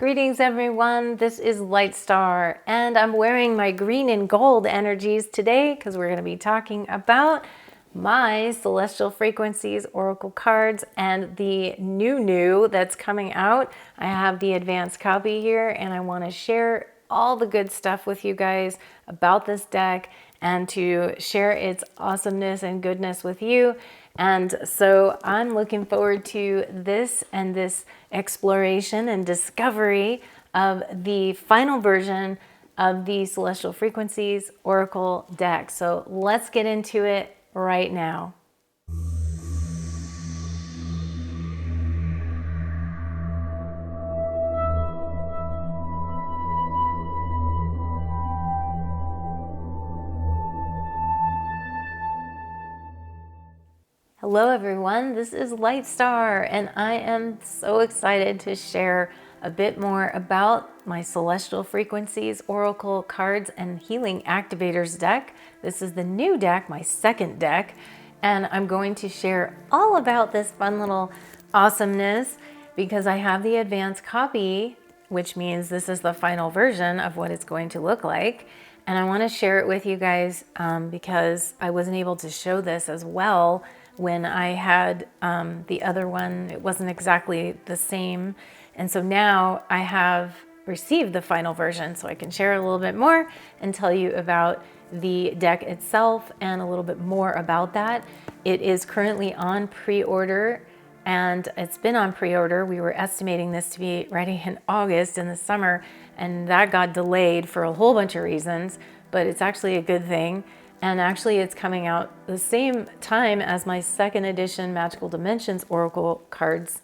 Greetings everyone, this is Lightstar and I'm wearing my green and gold energies today because we're going to be talking about my Celestial Frequencies Oracle cards and the new that's coming out. I have the advanced copy here and I want to share all the good stuff with you guys about this deck and to share its awesomeness and goodness with you. And so I'm looking forward to this and this exploration and discovery of the final version of the Celestial Frequencies Oracle deck. So let's get into it right now. Hello everyone, this is Lightstar and I am so excited to share a bit more about my Celestial Frequencies Oracle cards and Healing Activators deck. This is the new deck, my second deck, and I'm going to share all about this fun little awesomeness because I have the advanced copy, which means this is the final version of what it's going to look like. And I want to share it with you guys because I wasn't able to show this as well when I had the other one. It wasn't exactly the same. And so now I have received the final version so I can share a little bit more and tell you about the deck itself and a little bit more about that. It is currently on pre-order and it's been on pre-order. We were estimating this to be ready in August in the summer and that got delayed for a whole bunch of reasons, but it's actually a good thing. And actually it's coming out the same time as my second edition Magical Dimensions Oracle cards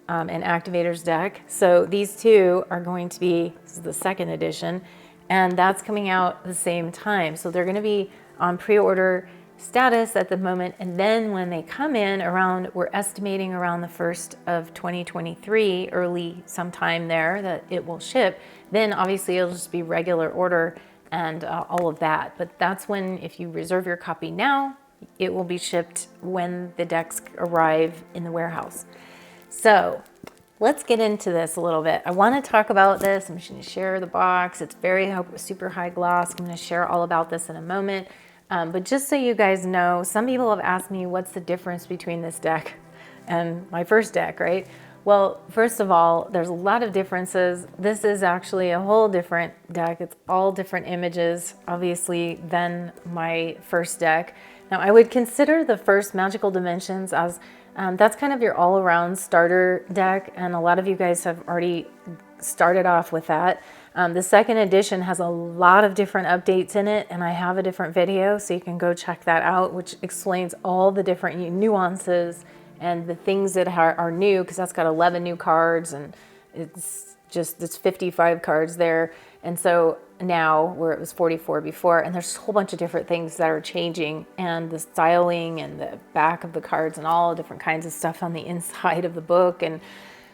and Activators deck. So these two are going to be, this is the second edition, and that's coming out the same time. So they're gonna be on pre-order status at the moment. And then when they come in around, we're estimating around the 1st of 2023, early sometime there that it will ship. Then obviously it'll just be regular order and all of that. But that's when, if you reserve your copy now, it will be shipped when the decks arrive in the warehouse. So let's get into this a little bit. I want to talk about this. I'm just going to share the box. It's very super high gloss. I'm going to share all about this in a moment. But just so you guys know, some people have asked me what's the difference between this deck and my first deck, right? Well, first of all, there's a lot of differences. This is actually a whole different deck. It's all different images, obviously, than my first deck. Now, I would consider the first Magical Dimensions as, that's kind of your all-around starter deck, and a lot of you guys have already started off with that. The second edition has a lot of different updates in it, and I have a different video, so you can go check that out, which explains all the different nuances and the things that are new, because that's got 11 new cards and it's 55 cards there. And so now, where it was 44 before, and there's a whole bunch of different things that are changing, and the styling and the back of the cards and all different kinds of stuff on the inside of the book. And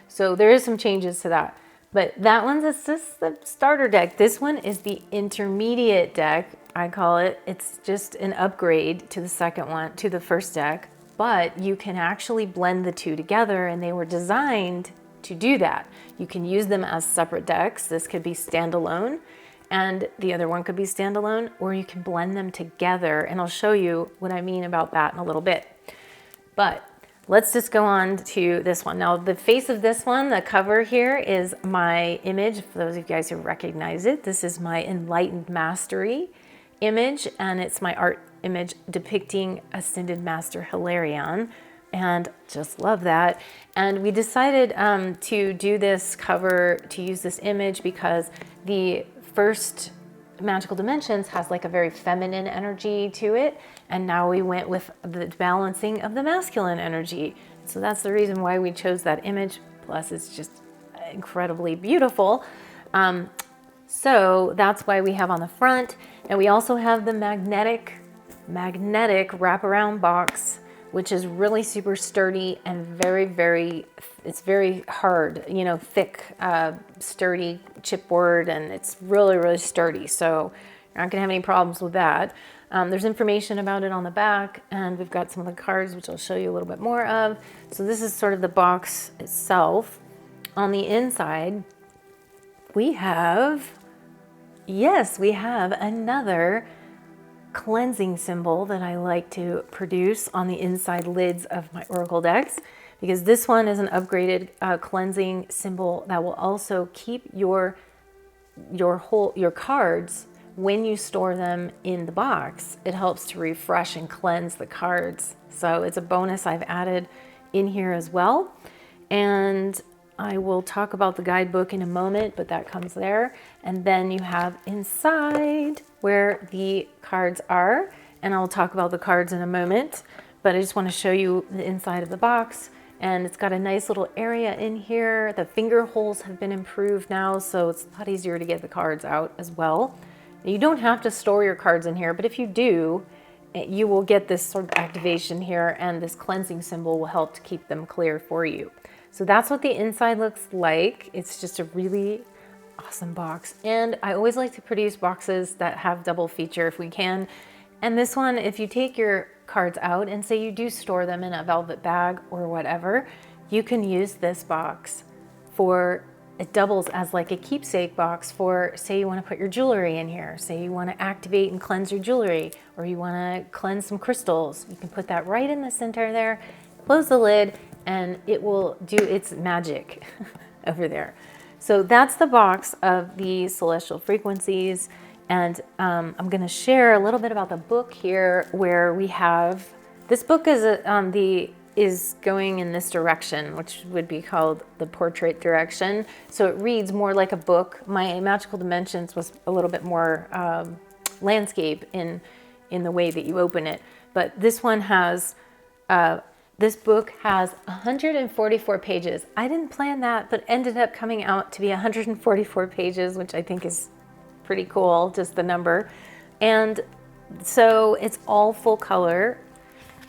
so there is some changes to that. But that one's just the starter deck. This one is the intermediate deck, I call it. It's just an upgrade to the second one, to the first deck. But you can actually blend the two together, and they were designed to do that. You can use them as separate decks. This could be standalone, and the other one could be standalone, or you can blend them together, and I'll show you what I mean about that in a little bit. But let's just go on to this one. Now, the face of this one, the cover here, is my image. For those of you guys who recognize it, this is my Enlightened Mastery image, and it's my art image depicting Ascended Master Hilarion, and just love that. And we decided to do this cover, to use this image, because the first Magical Dimensions has like a very feminine energy to it, and now we went with the balancing of the masculine energy. So that's the reason why we chose that image, plus it's just incredibly beautiful. So that's why we have on the front, and we also have the magnetic wraparound box, which is really super sturdy and it's very hard, you know, thick, sturdy chipboard, and it's really sturdy. So you're not gonna have any problems with that. There's information about it on the back, and we've got some of the cards, which I'll show you a little bit more of. So this is sort of the box itself. On the inside, we have, yes, we have another cleansing symbol that I like to produce on the inside lids of my Oracle decks, because this one is an upgraded cleansing symbol that will also keep your cards when you store them in the box. It helps to refresh and cleanse the cards. So it's a bonus I've added in here as well. And I will talk about the guidebook in a moment, but that comes there. And then you have inside where the cards are, and I'll talk about the cards in a moment, but I just want to show you the inside of the box. And it's got a nice little area in here. The finger holes have been improved now, so it's a lot easier to get the cards out as well. You don't have to store your cards in here, but if you do, you will get this sort of activation here, and this cleansing symbol will help to keep them clear for you. So that's what the inside looks like. It's just a really awesome box. And I always like to produce boxes that have double feature if we can. And this one, if you take your cards out and say you do store them in a velvet bag or whatever, you can use this box for, it doubles as like a keepsake box for, say you want to put your jewelry in here, say you want to activate and cleanse your jewelry, or you want to cleanse some crystals. You can put that right in the center there, close the lid, and it will do its magic over there. So that's the box of the celestial frequencies. And I'm going to share a little bit about the book here, where we have, this book is going in this direction, which would be called the portrait direction. So it reads more like a book. My Magical Dimensions was a little bit more landscape in the way that you open it. But this one has, this book has 144 pages. I didn't plan that, but ended up coming out to be 144 pages, which I think is pretty cool, just the number. And so it's all full color,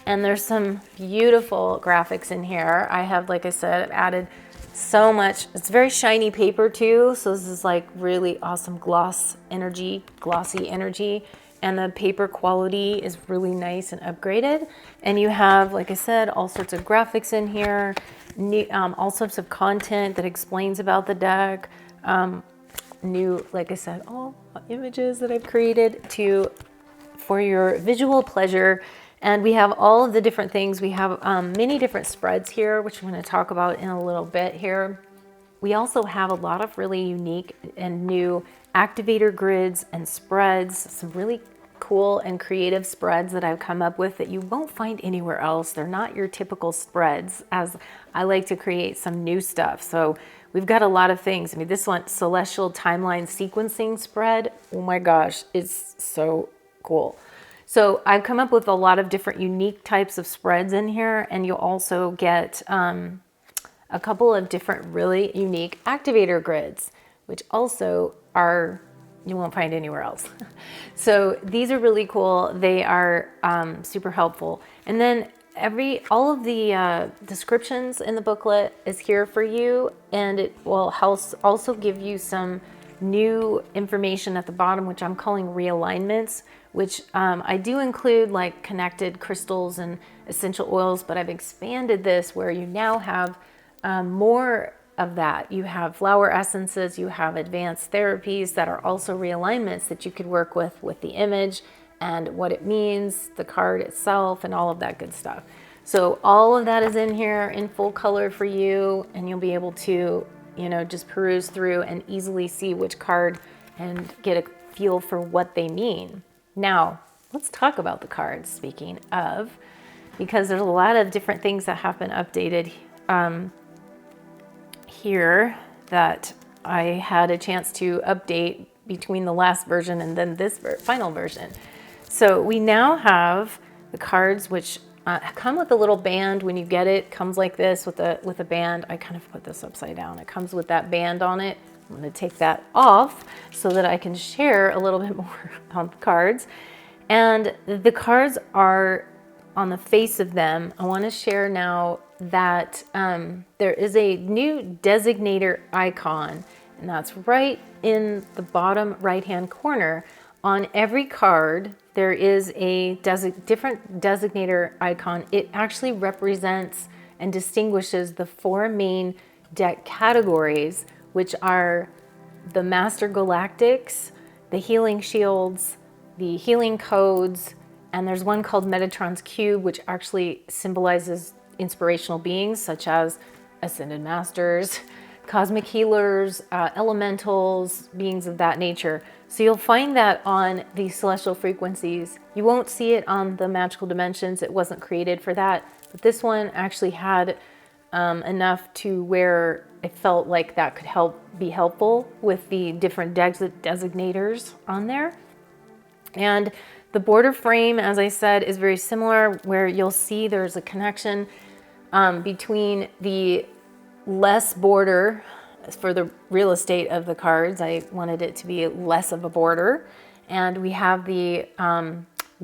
and there's some beautiful graphics in here. I have, like I said, I've added so much. It's very shiny paper too, so this is like really awesome glossy energy, and the paper quality is really nice and upgraded. And you have, like I said, all sorts of graphics in here, all sorts of content that explains about the deck. New, like I said, all images that I've created for your visual pleasure. And we have all of the different things. We have many different spreads here, which I'm going to talk about in a little bit here. We also have a lot of really unique and new activator grids and spreads, some really cool and creative spreads that I've come up with that you won't find anywhere else. They're not your typical spreads, as I like to create some new stuff. So we've got a lot of things. I mean, this one, Celestial Timeline Sequencing Spread. Oh my gosh, it's so cool. So I've come up with a lot of different unique types of spreads in here, and you'll also get a couple of different really unique activator grids, which also are, you won't find anywhere else. So these are really cool. They are super helpful. And then all of the descriptions in the booklet is here for you, and it will also give you some new information at the bottom, which I'm calling realignments, which I do include like connected crystals and essential oils, but I've expanded this where you now have more of that. You have flower essences, you have advanced therapies that are also realignments that you could work with the image and what it means, the card itself, and all of that good stuff. So all of that is in here in full color for you, and you'll be able to, you know, just peruse through and easily see which card and get a feel for what they mean. Now, let's talk about the cards, speaking of, because there's a lot of different things that have been updated here that I had a chance to update between the last version and then this final version. So we now have the cards which come with a little band. When you get it, comes like this with a band. I kind of put this upside down. It comes with that band on it. I'm going to take that off so that I can share a little bit more on the cards. And the cards are on the face of them. I want to share now that there is a new designator icon, and that's right in the bottom right-hand corner. On every card, there is a different designator icon. It actually represents and distinguishes the 4 main deck categories, which are the Master Galactics, the Healing Shields, the Healing Codes, and there's one called Metatron's Cube, which actually symbolizes inspirational beings such as Ascended Masters, Cosmic Healers, Elementals, beings of that nature. So you'll find that on the celestial frequencies. You won't see it on the magical dimensions. It wasn't created for that. But this one actually had enough to where it felt like that could be helpful with the different designators on there. And the border frame, as I said, is very similar, where you'll see there's a connection between the less border for the real estate of the cards. I wanted it to be less of a border. And we have the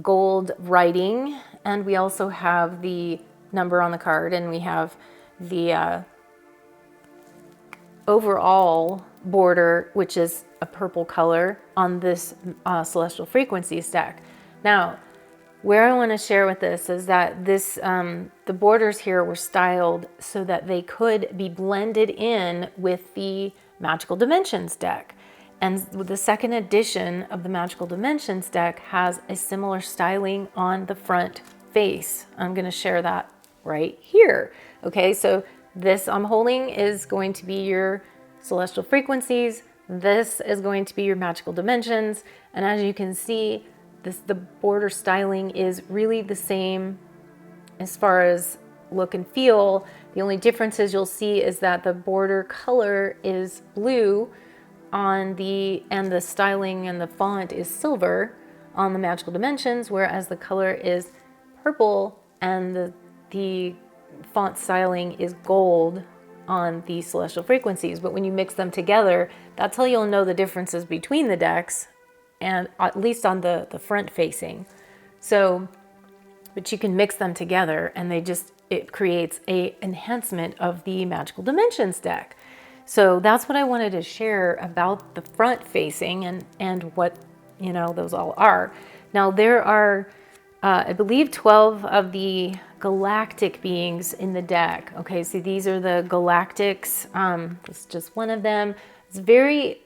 gold writing, and we also have the number on the card, and we have the overall border, which is a purple color on this celestial frequencies deck. Now, where I want to share with this is that this the borders here were styled so that they could be blended in with the Magical Dimensions deck. And the second edition of the Magical Dimensions deck has a similar styling on the front face. I'm going to share that right here. Okay, so this I'm holding is going to be your celestial frequencies. This is going to be your magical dimensions. And as you can see, the border styling is really the same as far as look and feel. The only differences you'll see is that the border color is blue and the styling and the font is silver on the magical dimensions, whereas the color is purple and the font styling is gold on the celestial frequencies. But when you mix them together, that's how you'll know the differences between the decks, and at least on the front facing. So, but you can mix them together and it creates a enhancement of the Magical Dimensions deck. So that's what I wanted to share about the front facing and what, those all are. Now there are, I believe 12 of the galactic beings in the deck. Okay, so these are the galactics. It's just one of them. It's very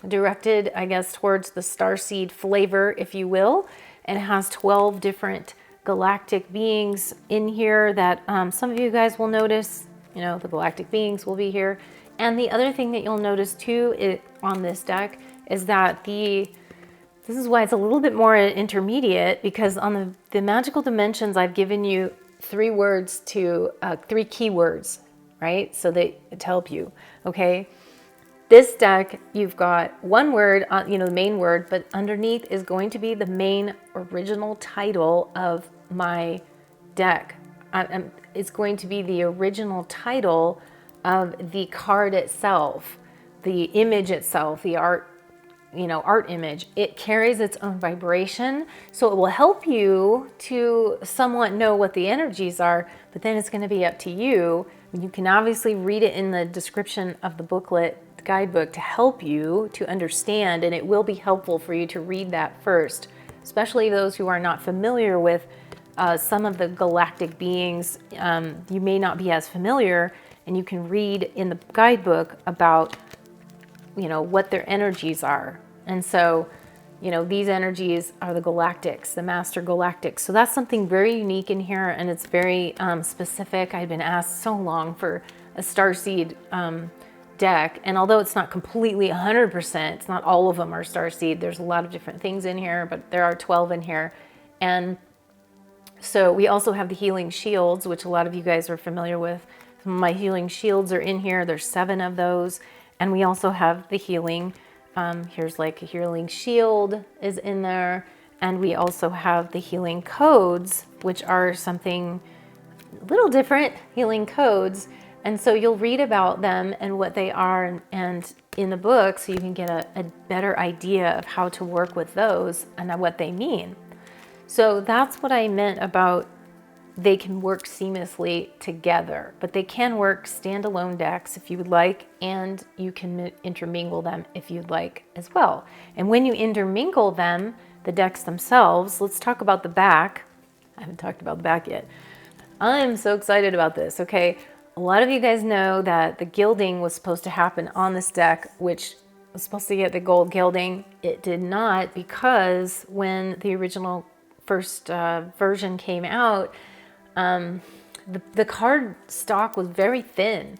directed, I guess, towards the starseed flavor, if you will. And it has 12 different galactic beings in here that some of you guys will notice. The galactic beings will be here. And the other thing that you'll notice too on this deck is that this is why it's a little bit more intermediate, because on the magical dimensions, I've given you three keywords, right? So to help you, okay? This deck, you've got one word, the main word, but underneath is going to be the main original title of my deck. It's going to be the original title of the card itself, the image itself, the art image. It carries its own vibration, so it will help you to somewhat know what the energies are, but then it's going to be up to you. You can obviously read it in the description of the booklet, the guidebook, to help you to understand, and it will be helpful for you to read that first, especially those who are not familiar with some of the galactic beings. You may not be as familiar, and you can read in the guidebook about what their energies are. And so, these energies are the galactics, the master galactics. So that's something very unique in here, and it's very specific. I've been asked so long for a starseed deck, and although it's not completely 100%, it's not all of them are starseed. There's a lot of different things in here, but there are 12 in here. And so we also have the healing shields, which a lot of you guys are familiar with. My healing shields are in here. There's 7 of those. And we also have the healing, here's like a healing shield is in there. And we also have the healing codes, which are something a little different, healing codes. And so you'll read about them and what they are and in the book, so you can get a better idea of how to work with those and what they mean. So that's what I meant about they can work seamlessly together, but they can work standalone decks if you would like, and you can intermingle them if you'd like as well. And when you intermingle them, the decks themselves, let's talk about the back. I haven't talked about the back yet. I'm so excited about this, okay? A lot of you guys know that the gilding was supposed to happen on this deck, which was supposed to get the gold gilding. It did not, because when the original first version came out, the card stock was very thin,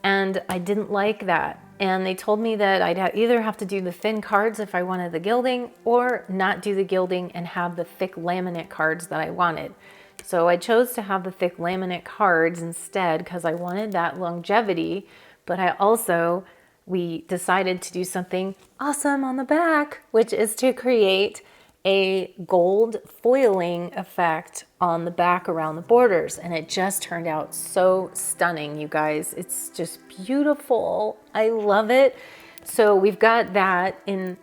and I didn't like that. And they told me that I'd either have to do the thin cards if I wanted the gilding, or not do the gilding and have the thick laminate cards that I wanted. So I chose to have the thick laminate cards instead because I wanted that longevity, but we decided to do something awesome on the back, which is to create a gold foiling effect on the back around the borders. And it just turned out so stunning, you guys. It's just beautiful. I love it. So we've got that in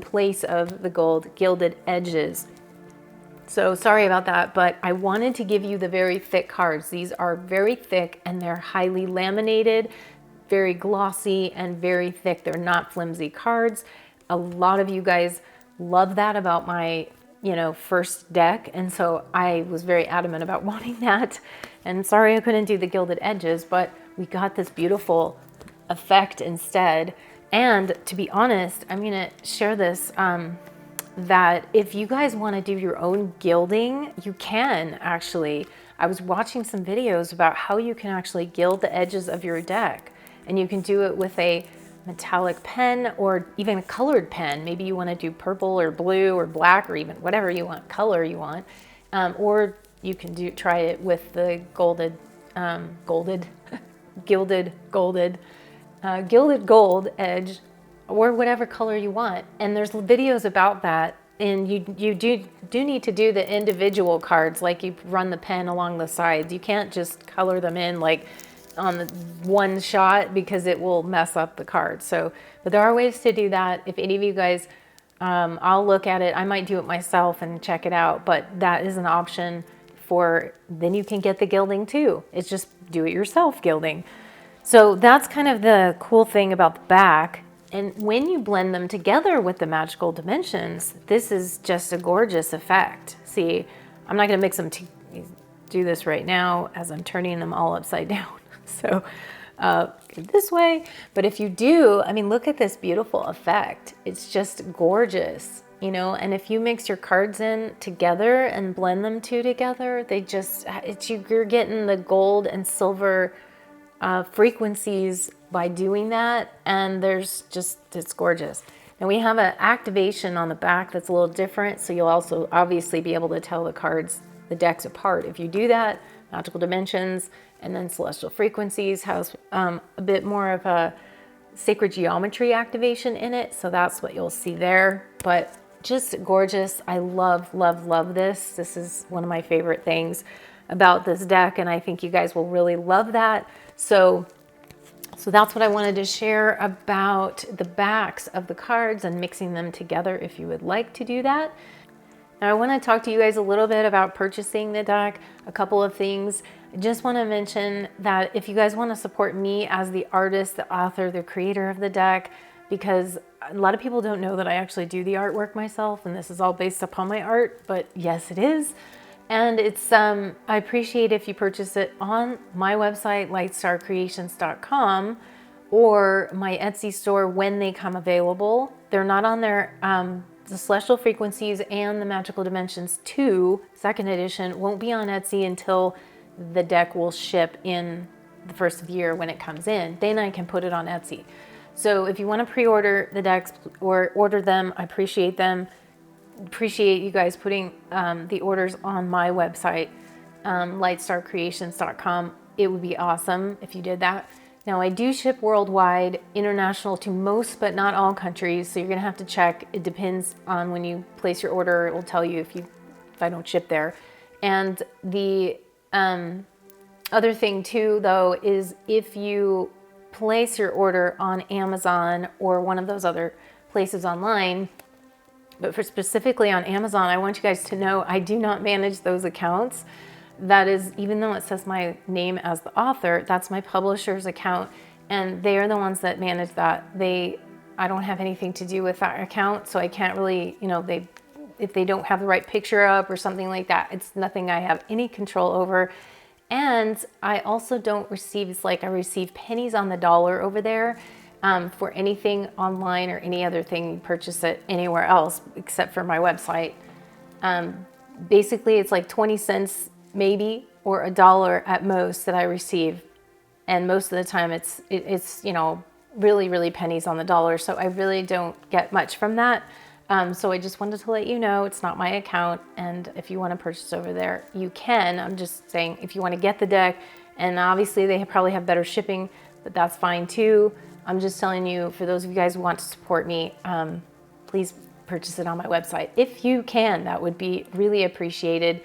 place of the gold gilded edges. So sorry about that, but I wanted to give you the very thick cards. These are very thick and they're highly laminated, very glossy and very thick. They're not flimsy cards. A lot of you guys love that about my, first deck. And so I was very adamant about wanting that. And sorry I couldn't do the gilded edges, but we got this beautiful effect instead. And to be honest, I'm gonna share this, that if you guys want to do your own gilding, you can actually. I was watching some videos about how you can actually gild the edges of your deck, and you can do it with a metallic pen or even a colored pen. Maybe you want to do purple or blue or black or even whatever you want, color you want, or you can try it with the gilded gold edge, or whatever color you want. And there's videos about that. And you do need to do the individual cards, like you run the pen along the sides. You can't just color them in like on the one shot, because it will mess up the card. So, but there are ways to do that. If any of you guys, I'll look at it. I might do it myself and check it out, but that is an option then you can get the gilding too. It's just do it yourself gilding. So that's kind of the cool thing about the back. And when you blend them together with the magical dimensions, this is just a gorgeous effect. See, I'm not gonna mix them do this right now as I'm turning them all upside down. So this way, but if you do, I mean, look at this beautiful effect. It's just gorgeous, and if you mix your cards in together and blend them together, you're getting the gold and silver frequencies by doing that, and it's gorgeous. And we have an activation on the back that's a little different, so you'll also obviously be able to tell the decks apart. If you do that, Magical Dimensions and then Celestial Frequencies has a bit more of a sacred geometry activation in it, so that's what you'll see there. But just gorgeous. I love, love, love this. This is one of my favorite things about this deck, and I think you guys will really love that. So that's what I wanted to share about the backs of the cards and mixing them together if you would like to do that. Now I want to talk to you guys a little bit about purchasing the deck, a couple of things. I just want to mention that if you guys want to support me as the artist, the author, the creator of the deck, because a lot of people don't know that I actually do the artwork myself, and this is all based upon my art, but yes, it is. And it's, I appreciate if you purchase it on my website, LIGHTSTARCreations.com, or my Etsy store when they come available. They're not on there. The Celestial Frequencies and the Magical Dimensions 2, second edition, won't be on Etsy until the deck will ship in the first of the year when it comes in. Then I can put it on Etsy. So if you want to pre-order the decks or order them, I appreciate them. Appreciate you guys putting the orders on my website, LIGHTSTARCreations.com. It would be awesome if you did that. Now I do ship worldwide, international to most but not all countries, so you're gonna have to check. It depends on when you place your order. It will tell you if I don't ship there. And the other thing too, though, is if you place your order on Amazon or one of those other places online, but for specifically on Amazon, I want you guys to know I do not manage those accounts. That is, even though it says my name as the author, that's my publisher's account, and they are the ones that manage that. I don't have anything to do with that account, so I can't really, if they don't have the right picture up or something like that, it's nothing I have any control over. And I also don't receive, it's like I receive pennies on the dollar over there. for anything online or any other thing, you purchase it anywhere else except for my website. Basically, it's like 20 cents maybe, or $1 at most that I receive. And most of the time it's you know, really pennies on the dollar. So I really don't get much from that. So I just wanted to let you know it's not my account. And if you want to purchase over there, you can. I'm just saying if you want to get the deck, and obviously they probably have better shipping, but that's fine too. I'm just telling you, for those of you guys who want to support me, please purchase it on my website. If you can, that would be really appreciated.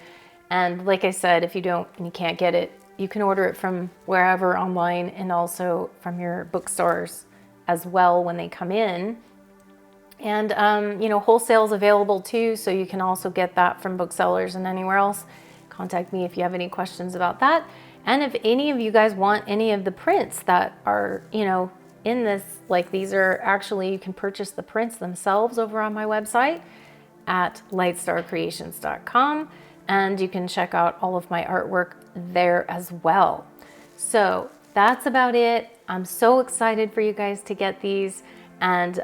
And like I said, if you don't and you can't get it, you can order it from wherever online, and also from your bookstores as well when they come in. And, you know, wholesale is available too, so you can also get that from booksellers and anywhere else. Contact me if you have any questions about that. And if any of you guys want any of the prints that are, you know, in this, like these are actually, you can purchase the prints themselves over on my website at LIGHTSTARCreations.com. And you can check out all of my artwork there as well. So that's about it. I'm so excited for you guys to get these. And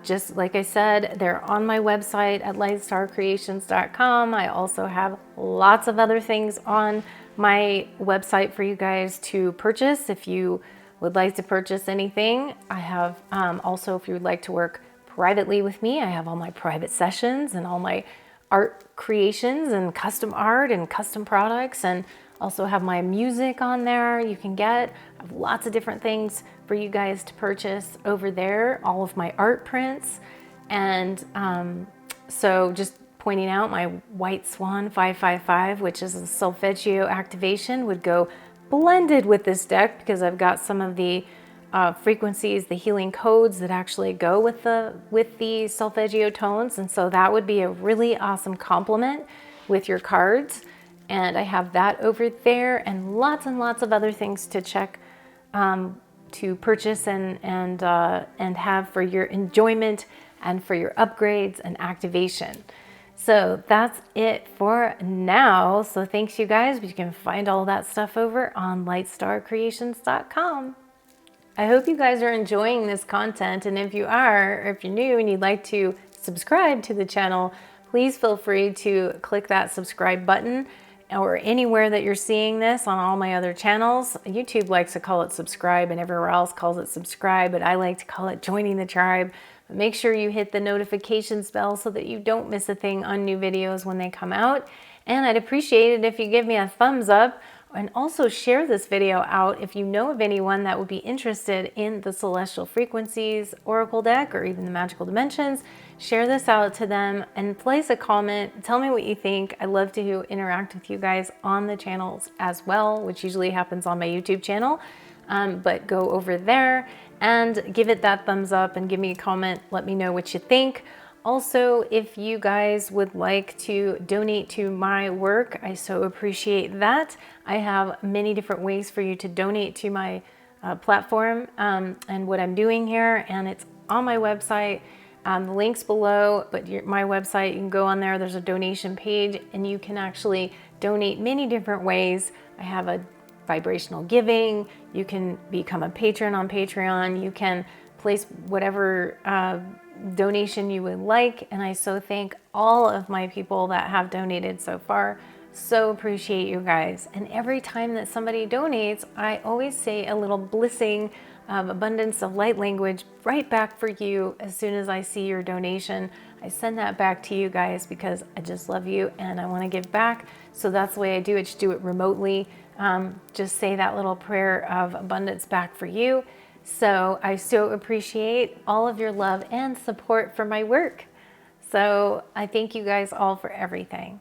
just like I said, they're on my website at LIGHTSTARCreations.com. I also have lots of other things on my website for you guys to purchase if you would like to purchase anything. I have also, if you would like to work privately with me, I have all my private sessions and all my art creations and custom art and custom products, and also have my music on there you can get. I have lots of different things for you guys to purchase over there, all of my art prints. And so just pointing out, my White Swan 555, which is a solfeggio activation, would go blended with this deck because I've got some of the frequencies, the healing codes that actually go with the solfeggio tones. And so that would be a really awesome complement with your cards. And I have that over there, and lots of other things to check, to purchase and have for your enjoyment and for your upgrades and activation. So that's it for now. So thanks you guys. You can find all that stuff over on LIGHTSTARCreations.com. I hope you guys are enjoying this content, and if you are, or if you're new and you'd like to subscribe to the channel, please feel free to click that subscribe button, or anywhere that you're seeing this on all my other channels. YouTube likes to call it subscribe and everywhere else calls it subscribe, but I like to call it joining the tribe. But make sure you hit the notifications bell so that you don't miss a thing on new videos when they come out. And I'd appreciate it if you give me a thumbs up, and also share this video out if you know of anyone that would be interested in the Celestial Frequencies Oracle deck, or even the Magical Dimensions. Share this out to them and place a comment. Tell me what you think. I love to interact with you guys on the channels as well, which usually happens on my YouTube channel. But go over there and give it that thumbs up and give me a comment. Let me know what you think. Also, if you guys would like to donate to my work, I so appreciate that. I have many different ways for you to donate to my platform and what I'm doing here, and it's on my website. The link's below, but my website, you can go on there. There's a donation page, and you can actually donate many different ways. I have a vibrational giving. You can become a patron on Patreon. You can place whatever donation you would like, and I so thank all of my people that have donated so far. So appreciate you guys. And every time that somebody donates, I always say a little blessing of abundance of light language right back for you. As soon as I see your donation, I send that back to you guys because I just love you and I want to give back. So that's the way I do it. Just do it remotely. Just say that little prayer of abundance back for you. So I so appreciate all of your love and support for my work. So I thank you guys all for everything.